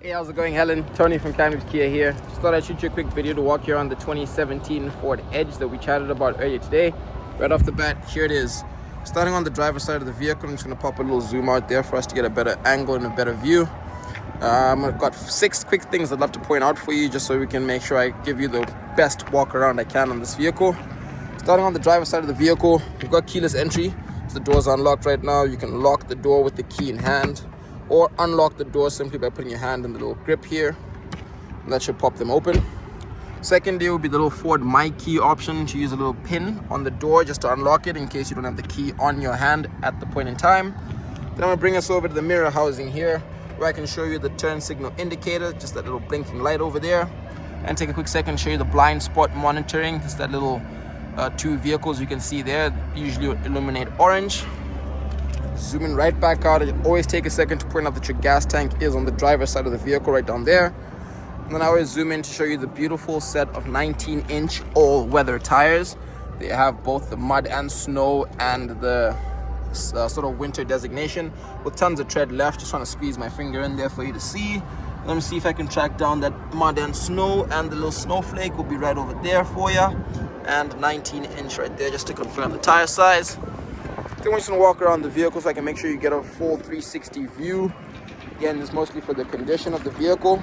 Hey, how's it going, Helen? Tony from Cameron's Kia here. Just thought I'd shoot you a quick video to walk you around the 2017 Ford Edge that we chatted about earlier today. Right off the bat, here it is. Starting on the driver's side of the vehicle, I'm just going to pop a little zoom out there for us to get a better angle and a better view. I've got 6 quick things I'd love to point out for you just so we can make sure I give you the best walk around I can on this vehicle. Starting on the driver's side of the vehicle, we've got keyless entry. So the door's unlocked right now. You can lock the door with the key in hand, or unlock the door simply by putting your hand in the little grip here, and that should pop them open. Secondly will be the little Ford My Key option to use a little pin on the door just to unlock it in case you don't have the key on your hand at the point in time. Then I'm going to bring us over to the mirror housing here, where I can show you the turn signal indicator, just that little blinking light over there, and take a quick second to show you the blind spot monitoring. It's that little 2 vehicles you can see there, usually illuminate orange. Zooming right back out, I always take a second to point out that your gas tank is on the driver's side of the vehicle right down there. And then I always zoom in to show you the beautiful set of 19-inch all-weather tires. They have both the mud and snow and the sort of winter designation with tons of tread left. Just trying to squeeze my finger in there for you to see. Let me see if I can track down that mud and snow, and the little snowflake will be right over there for you. And 19-inch right there just to confirm the tire size. Then we're just going to walk around the vehicle so I can make sure you get a full 360 view. Again, this is mostly for the condition of the vehicle.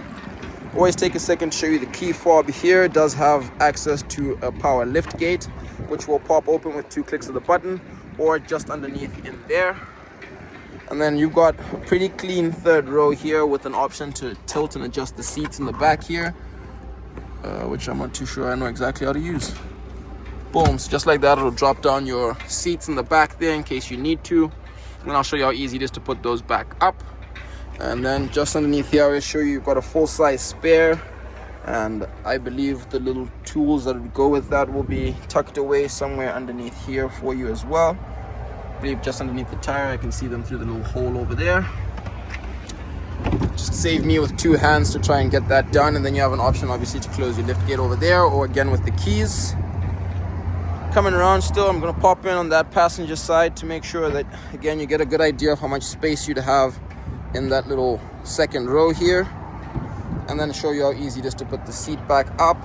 Always take a second to show you the key fob here. It does have access to a power lift gate, which will pop open with 2 clicks of the button, or just underneath in there. And then you've got a pretty clean third row here with an option to tilt and adjust the seats in the back here, which I'm not too sure I know exactly how to use. Boom, so just like that, it'll drop down your seats in the back there in case you need to. And I'll show you how easy it is to put those back up. And then just underneath here, I'll show you you've got a full-size spare. And I believe the little tools that would go with that will be tucked away somewhere underneath here for you as well. I believe just underneath the tire, I can see them through the little hole over there. Just save me with 2 hands to try and get that done. And then you have an option, obviously, to close your lift gate over there, or again with the keys. Coming around still, I'm going to pop in on that passenger side to make sure that, again, you get a good idea of how much space you'd have in that little second row here. And then show you how easy it is to put the seat back up,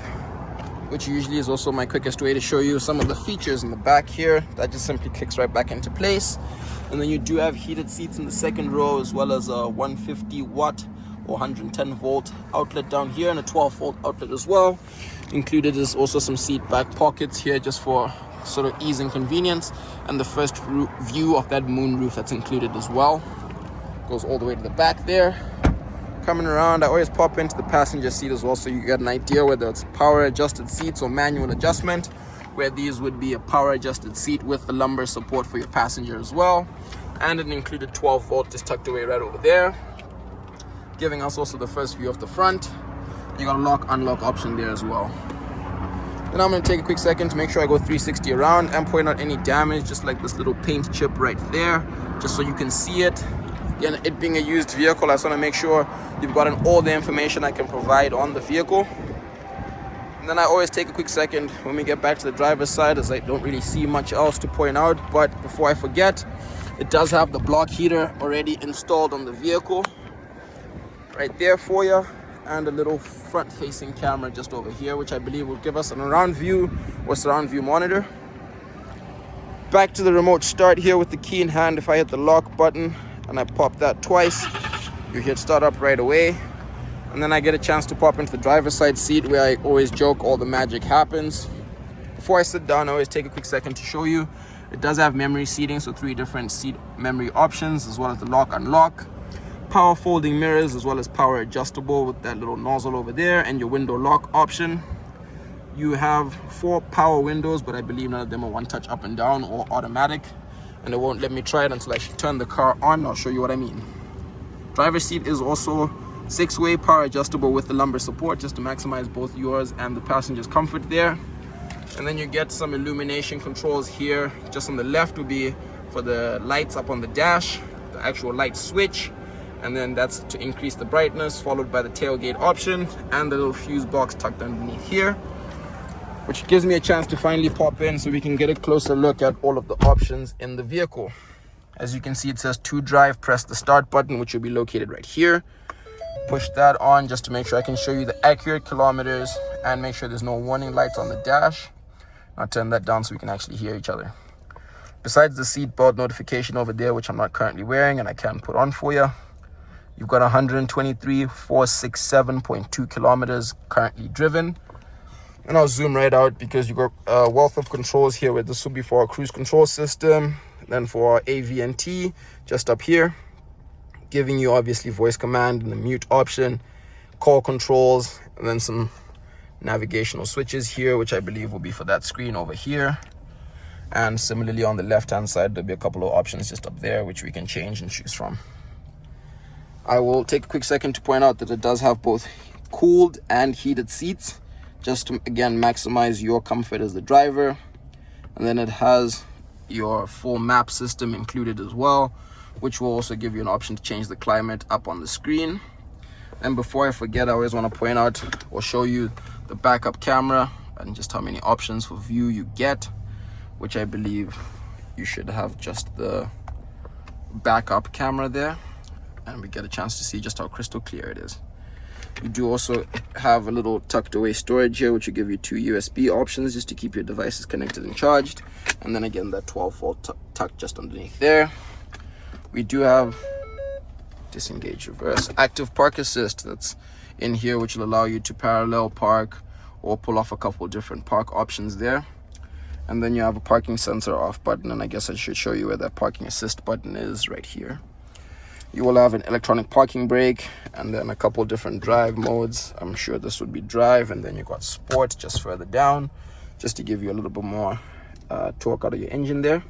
which usually is also my quickest way to show you some of the features in the back here. That just simply clicks right back into place. And then you do have heated seats in the second row, as well as a 150 watt or 110 volt outlet down here, and a 12 volt outlet as well. Included is also some seat back pockets here just for sort of ease and convenience, and the first view of that moon roof that's included as well. Goes all the way to the back there. Coming around, I always pop into the passenger seat as well so you get an idea whether it's power adjusted seats or manual adjustment, where these would be a power adjusted seat with the lumbar support for your passenger as well, and an included 12 volt just tucked away right over there, giving us also the first view of the front. You got a lock unlock option there as well. Then I'm going to take a quick second to make sure I go 360 around and point out any damage, just like this little paint chip right there, just so you can see it. Again, it being a used vehicle, I just want to make sure you've gotten all the information I can provide on the vehicle. And then I always take a quick second when we get back to the driver's side, as I don't really see much else to point out. But before I forget, it does have the block heater already installed on the vehicle right there for you, and a little front-facing camera just over here, which I believe will give us an around view or surround view monitor. Back to the remote start here with the key in hand. If I hit the lock button and I pop that twice, you hit start up right away. And then I get a chance to pop into the driver's side seat, where I always joke all the magic happens. Before I sit down, I always take a quick second to show you it does have memory seating, so 3 different seat memory options, as well as the lock unlock. Power folding mirrors, as well as power adjustable with that little nozzle over there, and your window lock option. You have 4 power windows, but I believe none of them are one touch up and down or automatic, and it won't let me try it until I turn the car on. I'll show you what I mean. Driver's seat is also 6-way power adjustable with the lumbar support, just to maximize both yours and the passenger's comfort there. And then you get some illumination controls here. Just on the left will be for the lights up on the dash, the actual light switch, and then that's to increase the brightness, followed by the tailgate option and the little fuse box tucked underneath here, which gives me a chance to finally pop in so we can get a closer look at all of the options in the vehicle. As you can see, it says to drive, press the start button, which will be located right here. Push that on just to make sure I can show you the accurate kilometers and make sure there's no warning lights on the dash. I'll turn that down so we can actually hear each other. Besides the seatbelt notification over there, which I'm not currently wearing and I can put on for you, you've got 123,467.2 kilometers currently driven. And I'll zoom right out because you've got a wealth of controls here, where this will be for our cruise control system. Then for our AVNT, just up here, giving you obviously voice command and the mute option, call controls, and then some navigational switches here, which I believe will be for that screen over here. And similarly on the left hand side, there'll be a couple of options just up there which we can change and choose from. I will take a quick second to point out that it does have both cooled and heated seats, just to again maximize your comfort as the driver. And then it has your full map system included as well, which will also give you an option to change the climate up on the screen. And before I forget, I always want to point out or show you the backup camera and just how many options for view you get, which I believe you should have just the backup camera there, and we get a chance to see just how crystal clear it is. You do also have a little tucked away storage here, which will give you 2 USB options just to keep your devices connected and charged. And then again, that 12-volt tucked just underneath there. We do have disengage reverse active park assist that's in here, which will allow you to parallel park or pull off a couple different park options there. And then you have a parking sensor off button, and I guess I should show you where that parking assist button is right here. You will have an electronic parking brake and then a couple different drive modes. I'm sure this would be drive, and then you got sport just further down, just to give you a little bit more torque out of your engine there.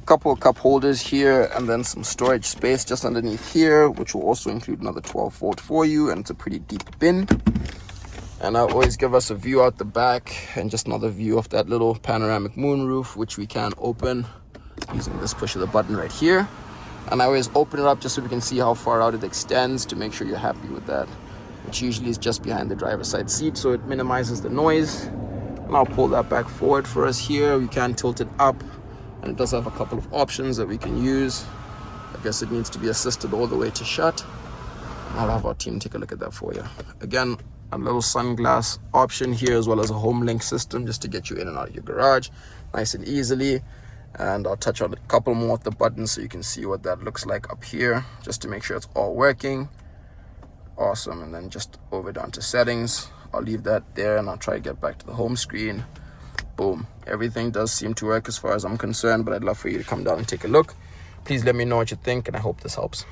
Couple of cup holders here, and then some storage space just underneath here, which will also include another 12-volt for you, and it's a pretty deep bin. And I'll always give us a view out the back and just another view of that little panoramic moonroof, which we can open using this push of the button right here. And I always open it up just so we can see how far out it extends to make sure you're happy with that, which usually is just behind the driver's side seat, so it minimizes the noise. And I'll pull that back forward for us here. We can tilt it up, and it does have a couple of options that we can use. I guess it needs to be assisted all the way to shut. I'll have our team take a look at that for you. Again, a little sunglass option here, as well as a home link system just to get you in and out of your garage nice and easily. And I'll touch on a couple more of the buttons so you can see what that looks like up here, just to make sure it's all working. Awesome. And then just over down to settings, I'll leave that there, and I'll try to get back to the home screen. Boom. Everything does seem to work as far as I'm concerned, but I'd love for you to come down and take a look. Please let me know what you think, and I hope this helps.